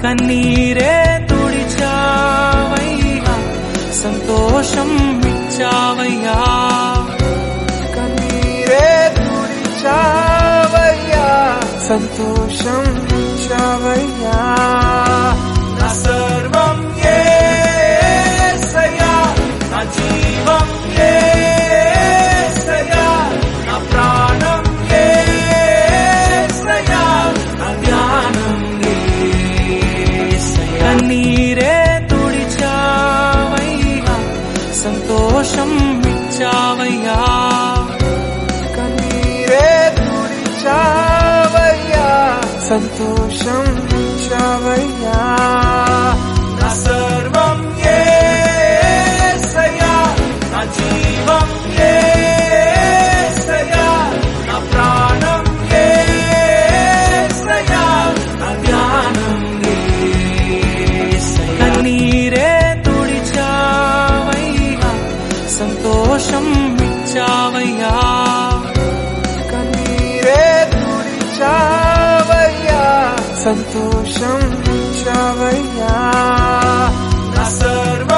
కన్నీరే తుడిచావయ్యా సంతోషం ఇచ్చావయ్యా కన్నీరే తుడిచావయ్యా సంతోషం ఇచ్చావయ్యా నా సర్వం యేసయ్యా నా జీవం యేసయ్యా నా ప్రాణం యేసయ్యా నా ధ్యానం యేసయ్యా కన్నీరే తుడిచావయ్యా సంతోషం ఇచ్చావయ్యా కన్నీరే తుడిచావయ్యా సంతోషం ఇచ్చావయ్యా నా సర్వం యేసయ్యా నా జీవం యేసయ్యా నా ప్రాణం యేసయ్యా నా ధ్యానం యేసయ్యా కన్నీరే తుడిచావయ్యా సంతోషం ఇచ్చావయ్యా కన్నీరే తుడిచావయ్యా సంతోషం ఇచ్చావయ్యా నా సర్వం